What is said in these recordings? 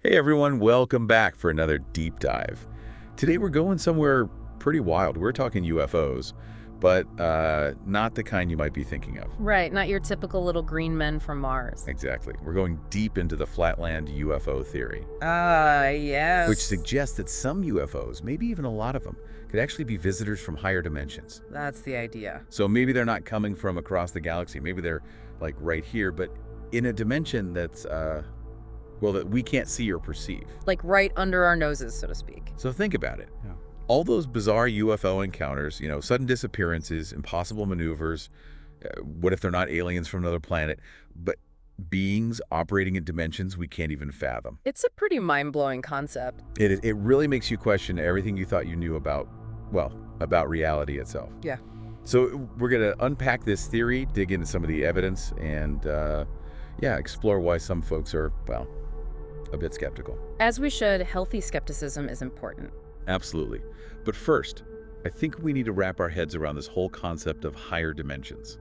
Hey everyone, welcome back for another deep dive. Today we're going somewhere pretty wild. We're talking UFOs, but not the kind you might be thinking of. Right, not your typical little green men from Mars. Exactly. We're going deep into the Flatland UFO theory, Yes. which suggests that some UFOs, maybe even a lot of them, could actually be visitors from higher dimensions. That's the idea. So maybe they're not coming from across the galaxy. Maybe they're like right here, but in a dimension that's that we can't see or perceive. Like right under our noses, so to speak. So think about it. Yeah. All those bizarre UFO encounters, sudden disappearances, impossible maneuvers, what if they're not aliens from another planet, but beings operating in dimensions we can't even fathom. It's a pretty mind-blowing concept. It really makes you question everything you thought you knew about reality itself. Yeah. So we're going to unpack this theory, dig into some of the evidence, and explore why some folks are, a bit skeptical. As we should, healthy skepticism is important. Absolutely. But first, I think we need to wrap our heads around this whole concept of higher dimensions.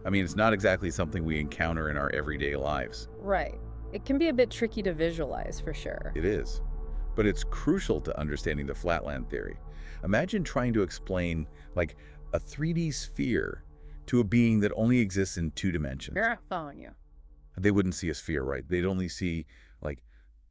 I mean, it's not exactly something we encounter in our everyday lives. Right. It can be a bit tricky to visualize, for sure. It is. But it's crucial to understanding the Flatland theory. Imagine trying to explain, like, a 3D sphere to a being that only exists in 2 dimensions. Yeah, following you. They wouldn't see a sphere, right? They'd only see, like,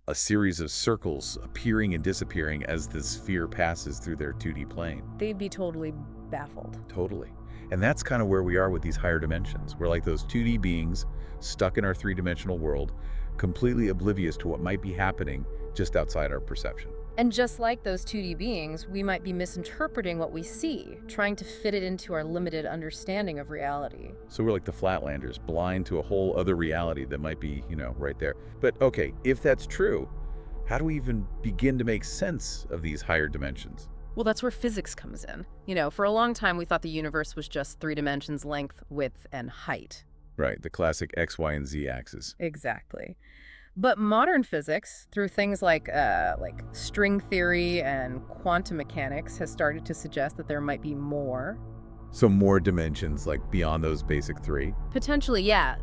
a series of circles appearing and disappearing as the sphere passes through their 2D plane. They'd be totally baffled. Totally. And that's kind of where we are with these higher dimensions. We're like those 2D beings stuck in our 3-dimensional world, completely oblivious to what might be happening just outside our perception. And just like those 2D beings, we might be misinterpreting what we see, trying to fit it into our limited understanding of reality. So we're like the Flatlanders, blind to a whole other reality that might be, right there. But okay, if that's true, how do we even begin to make sense of these higher dimensions? Well, that's where physics comes in. For a long time, we thought the universe was just 3 dimensions: length, width, and height. Right, the classic X, Y, and Z axis. Exactly. But modern physics, through things like string theory and quantum mechanics, has started to suggest that there might be more. So more dimensions, like beyond those basic 3? Potentially, yeah.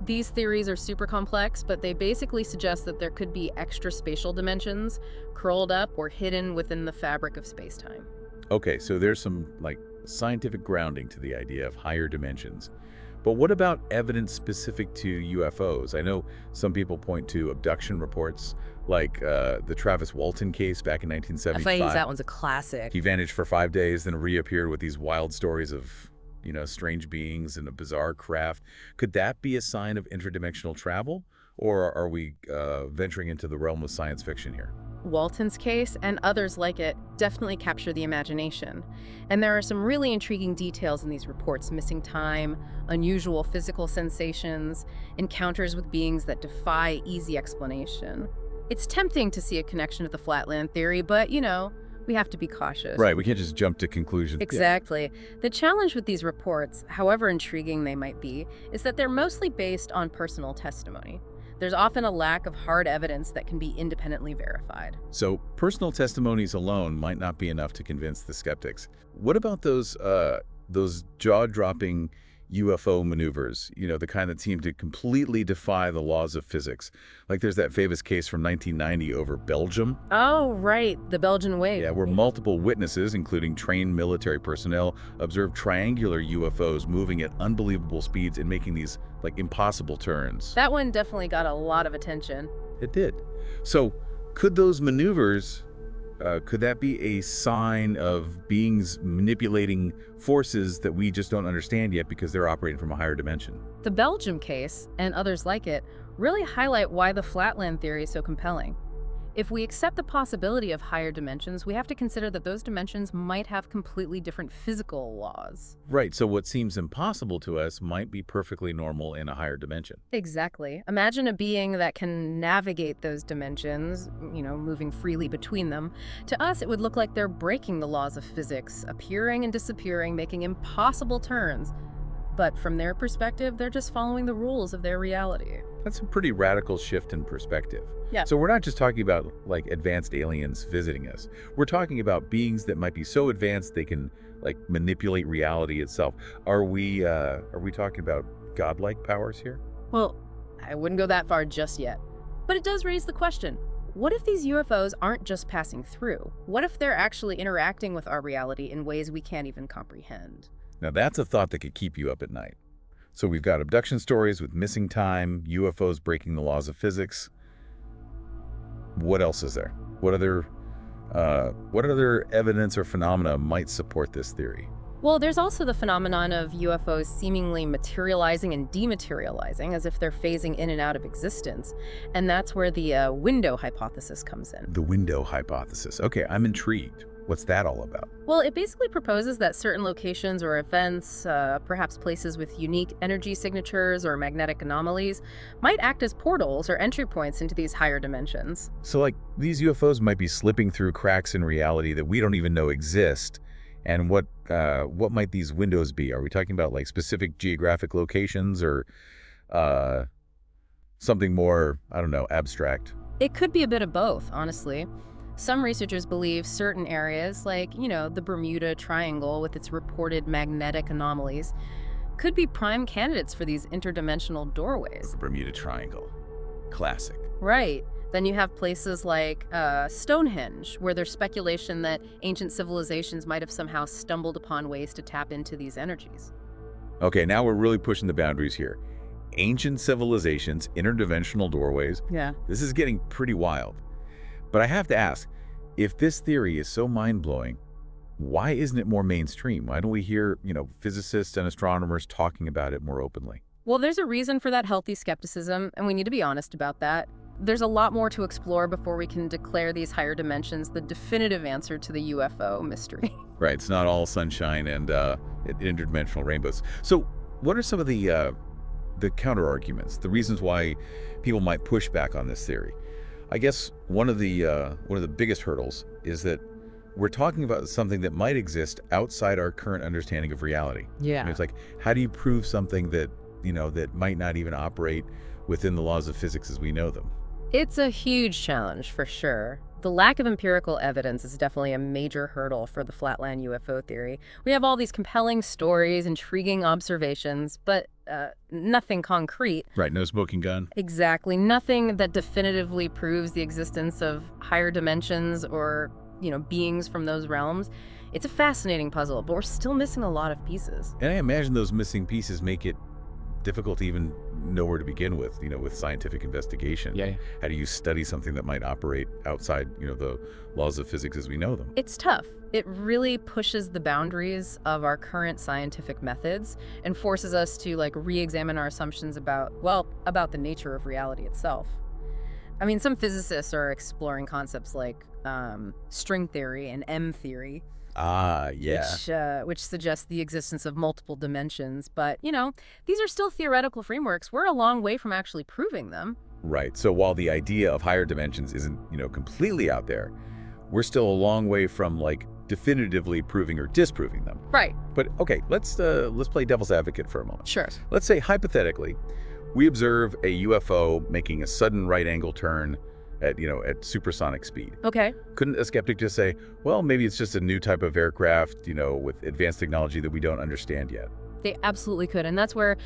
These theories are super complex, but they basically suggest that there could be extra spatial dimensions curled up or hidden within the fabric of space-time. Okay, so there's some, scientific grounding to the idea of higher dimensions. But what about evidence specific to UFOs? I know some people point to abduction reports, like the Travis Walton case back in 1975. That one's a classic. He vanished for 5 days, then reappeared with these wild stories of, strange beings and a bizarre craft. Could that be a sign of interdimensional travel? Or are we venturing into the realm of science fiction here? Walton's case and others like it definitely capture the imagination. And there are some really intriguing details in these reports: missing time, unusual physical sensations, encounters with beings that defy easy explanation. It's tempting to see a connection to the Flatland theory, but, we have to be cautious. Right, we can't just jump to conclusions. Exactly. The challenge with these reports, however intriguing they might be, is that they're mostly based on personal testimony. There's often a lack of hard evidence that can be independently verified. So personal testimonies alone might not be enough to convince the skeptics. What about those jaw-dropping UFO maneuvers, the kind that seem to completely defy the laws of physics? Like there's that famous case from 1990 over Belgium. Oh, right, the Belgian wave. Yeah, where multiple witnesses, including trained military personnel, observed triangular UFOs moving at unbelievable speeds and making these, impossible turns. That one definitely got a lot of attention. It did. So could those maneuvers, could that be a sign of beings manipulating forces that we just don't understand yet because they're operating from a higher dimension? The Belgium case, and others like it, really highlight why the Flatland theory is so compelling. If we accept the possibility of higher dimensions, we have to consider that those dimensions might have completely different physical laws. Right, so what seems impossible to us might be perfectly normal in a higher dimension. Exactly. Imagine a being that can navigate those dimensions, moving freely between them. To us, it would look like they're breaking the laws of physics, appearing and disappearing, making impossible turns. But from their perspective, they're just following the rules of their reality. That's a pretty radical shift in perspective. Yeah. So we're not just talking about advanced aliens visiting us. We're talking about beings that might be so advanced they can manipulate reality itself. Are we talking about godlike powers here? Well, I wouldn't go that far just yet. But it does raise the question, what if these UFOs aren't just passing through? What if they're actually interacting with our reality in ways we can't even comprehend? Now that's a thought that could keep you up at night. So we've got abduction stories with missing time, UFOs breaking the laws of physics. What else is there? What other evidence or phenomena might support this theory? Well, there's also the phenomenon of UFOs seemingly materializing and dematerializing as if they're phasing in and out of existence. And that's where the window hypothesis comes in. The window hypothesis. Okay, I'm intrigued. What's that all about? Well, it basically proposes that certain locations or events, perhaps places with unique energy signatures or magnetic anomalies, might act as portals or entry points into these higher dimensions. So, like, these UFOs might be slipping through cracks in reality that we don't even know exist. And what might these windows be? Are we talking about, like, specific geographic locations or something more, I don't know, abstract? It could be a bit of both, honestly. Some researchers believe certain areas, like, the Bermuda Triangle with its reported magnetic anomalies, could be prime candidates for these interdimensional doorways. The Bermuda Triangle. Classic. Right. Then you have places like Stonehenge, where there's speculation that ancient civilizations might have somehow stumbled upon ways to tap into these energies. Okay, now we're really pushing the boundaries here. Ancient civilizations, interdimensional doorways. Yeah. This is getting pretty wild. But I have to ask, if this theory is so mind-blowing, why isn't it more mainstream? Why don't we hear, physicists and astronomers talking about it more openly? Well, there's a reason for that healthy skepticism, and we need to be honest about that. There's a lot more to explore before we can declare these higher dimensions the definitive answer to the UFO mystery. Right, it's not all sunshine and interdimensional rainbows. So what are some of the counter-arguments, the reasons why people might push back on this theory? I guess one of the biggest hurdles is that we're talking about something that might exist outside our current understanding of reality. Yeah. And it's like, how do you prove something that, that might not even operate within the laws of physics as we know them? It's a huge challenge, for sure. The lack of empirical evidence is definitely a major hurdle for the Flatland UFO theory. We have all these compelling stories, intriguing observations, but nothing concrete. Right, no smoking gun. Exactly. Nothing that definitively proves the existence of higher dimensions or, beings from those realms. It's a fascinating puzzle, but we're still missing a lot of pieces. And I imagine those missing pieces make it difficult to even know where to begin with, with scientific investigation. Yeah. How do you study something that might operate outside, the laws of physics as we know them? It's tough. It really pushes the boundaries of our current scientific methods and forces us to re-examine our assumptions about the nature of reality itself. I mean, some physicists are exploring concepts like string theory and M theory. Ah, yeah. Which suggests the existence of multiple dimensions. But, these are still theoretical frameworks. We're a long way from actually proving them. Right. So while the idea of higher dimensions isn't, completely out there, we're still a long way from, definitively proving or disproving them. Right. But, okay, let's play devil's advocate for a moment. Sure. Let's say, hypothetically, we observe a UFO making a sudden right-angle turn at supersonic speed. Okay. Couldn't a skeptic just say, well, maybe it's just a new type of aircraft, with advanced technology that we don't understand yet? They absolutely could. And that's where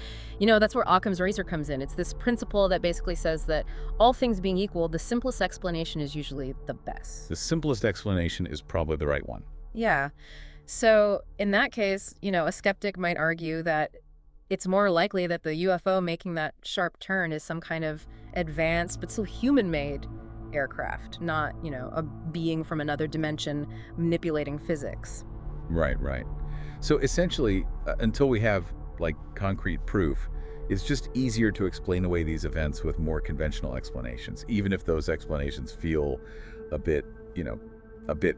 Occam's razor comes in. It's this principle that basically says that all things being equal, the simplest explanation is usually the best. The simplest explanation is probably the right one. Yeah. So in that case, a skeptic might argue that it's more likely that the UFO making that sharp turn is some kind of advanced but still human-made aircraft, not, a being from another dimension manipulating physics. Right. So essentially, until we have, concrete proof, it's just easier to explain away these events with more conventional explanations, even if those explanations feel a bit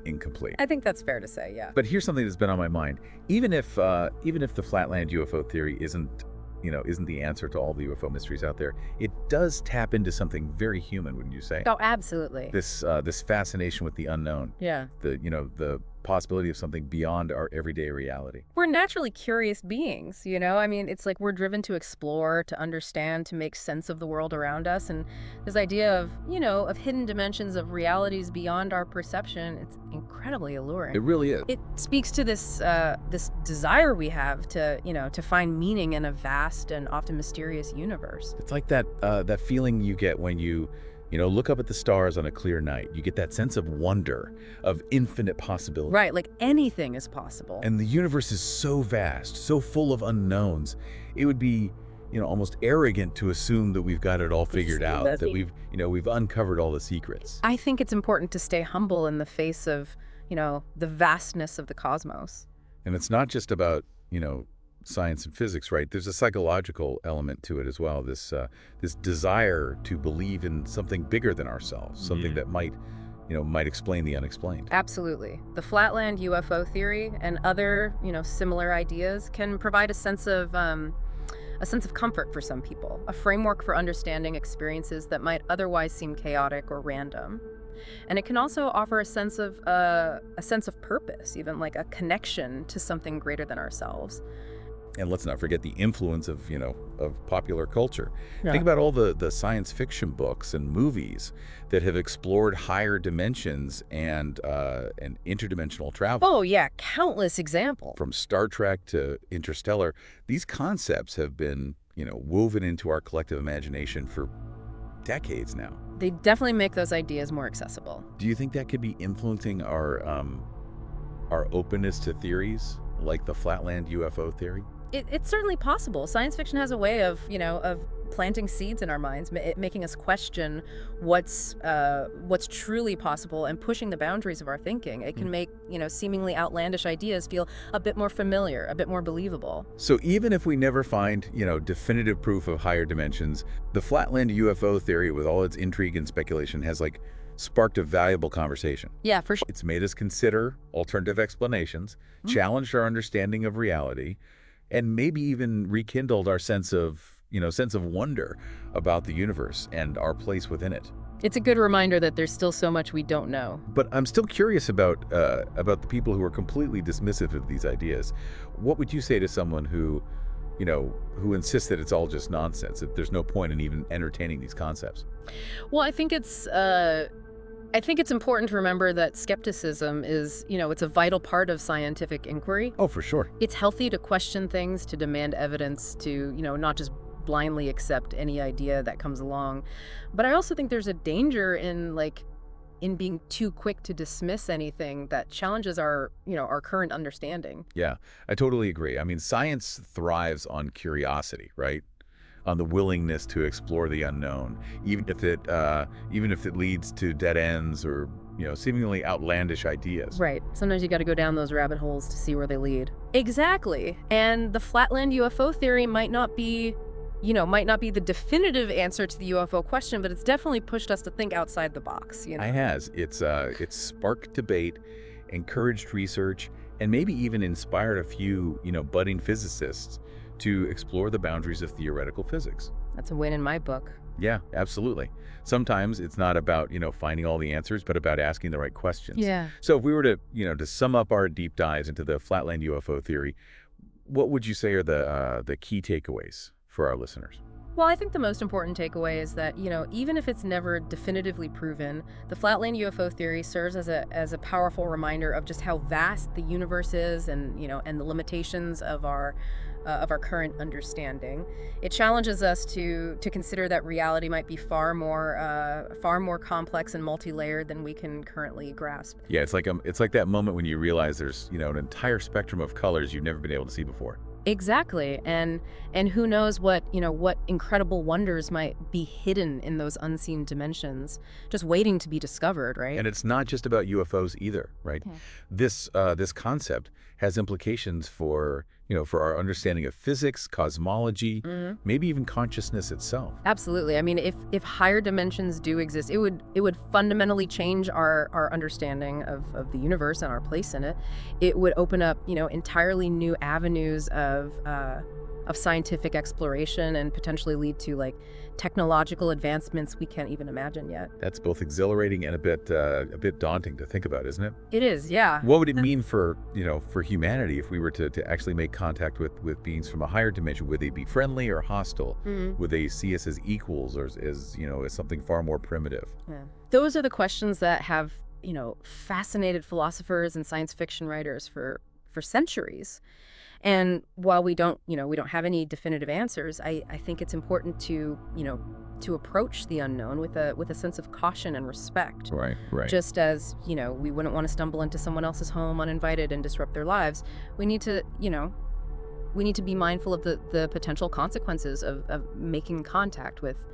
incomplete. I think that's fair to say, yeah. But here's something that's been on my mind. Even if the Flatland UFO theory isn't the answer to all the UFO mysteries out there, it does tap into something very human, wouldn't you say? Oh, absolutely. This fascination with the unknown. Yeah. The possibility of something beyond our everyday reality. We're naturally curious beings, I mean, it's like we're driven to explore, to understand, to make sense of the world around us. And this idea of, of hidden dimensions of realities beyond our perception, it's incredibly alluring. It really is. It speaks to this desire we have to find meaning in a vast and often mysterious universe. It's like that feeling you get when you Look up at the stars on a clear night. You get that sense of wonder, of infinite possibility. Right, like anything is possible. And the universe is so vast, so full of unknowns. It would be, almost arrogant to assume that we've got it all figured out, that we've uncovered all the secrets. I think it's important to stay humble in the face of, the vastness of the cosmos. And it's not just about, science and physics, right? There's a psychological element to it as well. This desire to believe in something bigger than ourselves, something that might explain the unexplained. Absolutely. The Flatland UFO theory and other, similar ideas can provide a sense of comfort for some people, a framework for understanding experiences that might otherwise seem chaotic or random. And it can also offer a sense of purpose, even like a connection to something greater than ourselves. And let's not forget the influence of popular culture. Yeah. Think about all the science fiction books and movies that have explored higher dimensions and interdimensional travel. Oh, yeah, countless examples. From Star Trek to Interstellar, these concepts have been, woven into our collective imagination for decades now. They definitely make those ideas more accessible. Do you think that could be influencing our openness to theories like the Flatland UFO theory? It's certainly possible. Science fiction has a way of planting seeds in our minds, making us question what's truly possible and pushing the boundaries of our thinking. It can make, seemingly outlandish ideas feel a bit more familiar, a bit more believable. So even if we never find, definitive proof of higher dimensions, the Flatland UFO theory, with all its intrigue and speculation, has sparked a valuable conversation. Yeah, for sure. It's made us consider alternative explanations, challenged our understanding of reality, and maybe even rekindled our sense of wonder about the universe and our place within it. It's a good reminder that there's still so much we don't know. But I'm still curious about the people who are completely dismissive of these ideas. What would you say to someone who insists that it's all just nonsense, that there's no point in even entertaining these concepts? Well, I think it's important to remember that skepticism is, it's a vital part of scientific inquiry. Oh, for sure. It's healthy to question things, to demand evidence, to, not just blindly accept any idea that comes along. But I also think there's a danger in being too quick to dismiss anything that challenges our current understanding. Yeah, I totally agree. I mean, science thrives on curiosity, right? On the willingness to explore the unknown, even if it leads to dead ends or seemingly outlandish ideas. Right. Sometimes you got to go down those rabbit holes to see where they lead. Exactly. And the Flatland UFO theory might not be the definitive answer to the UFO question, but it's definitely pushed us to think outside the box. It has. It's sparked debate, encouraged research, and maybe even inspired a few budding physicists to explore the boundaries of theoretical physics. That's a win in my book. Yeah, absolutely. Sometimes it's not about, finding all the answers, but about asking the right questions. Yeah. So if we were to sum up our deep dives into the Flatland UFO theory, what would you say are the key takeaways for our listeners? Well, I think the most important takeaway is that, even if it's never definitively proven, the Flatland UFO theory serves as a powerful reminder of just how vast the universe is and the limitations of our current understanding. It challenges us to consider that reality might be far more complex and multi-layered than we can currently grasp. Yeah, it's like that moment when you realize there's an entire spectrum of colors you've never been able to see before. Exactly. And who knows what incredible wonders might be hidden in those unseen dimensions, just waiting to be discovered, right? And it's not just about UFOs either, right? Yeah. This concept has implications for our understanding of physics, cosmology, maybe even consciousness itself. Absolutely. I mean, if higher dimensions do exist, it would fundamentally change our understanding of the universe and our place in it. It would open up, entirely new avenues of scientific exploration and potentially lead to technological advancements we can't even imagine yet. That's both exhilarating and a bit daunting to think about, isn't it? It is, yeah. What would it mean for humanity if we were to actually make contact with beings from a higher dimension? Would they be friendly or hostile? Would they see us as equals or as something far more primitive? Yeah. Those are the questions that have, fascinated philosophers and science fiction writers for centuries. And while we don't have any definitive answers, I think it's important to, to approach the unknown with a sense of caution and respect. Right, right. Just as, we wouldn't want to stumble into someone else's home uninvited and disrupt their lives, we need to, be mindful of the potential consequences of making contact with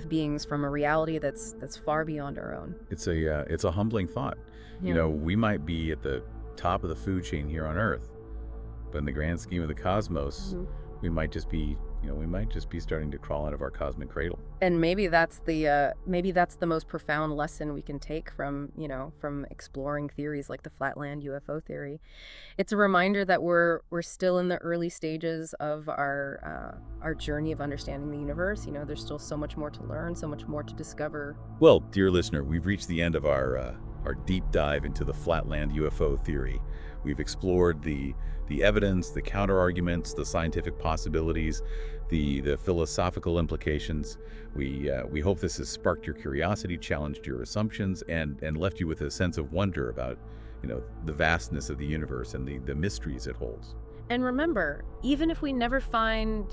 beings from a reality that's far beyond our own. It's a humbling thought. Yeah. We might be at the top of the food chain here on Earth, but in the grand scheme of the cosmos, we might just be starting to crawl out of our cosmic cradle. And maybe that's the most profound lesson we can take from exploring theories like the Flatland UFO theory. It's a reminder that we're still in the early stages of our journey of understanding the universe. There's still so much more to learn, so much more to discover. Well, dear listener, we've reached the end of our deep dive into the Flatland UFO theory. We've explored the evidence, the counter-arguments, the scientific possibilities, the philosophical implications. We hope this has sparked your curiosity, challenged your assumptions, and left you with a sense of wonder about, the vastness of the universe and the mysteries it holds. And remember, even if we never find,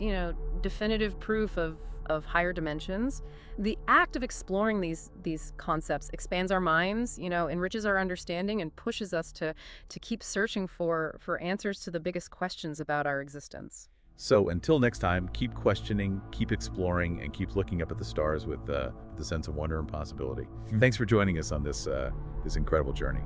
definitive proof of higher dimensions, the act of exploring these concepts expands our minds, enriches our understanding, and pushes us to keep searching for answers to the biggest questions about our existence. So until next time, keep questioning, keep exploring, and keep looking up at the stars with the sense of wonder and possibility. Thanks for joining us on this incredible journey.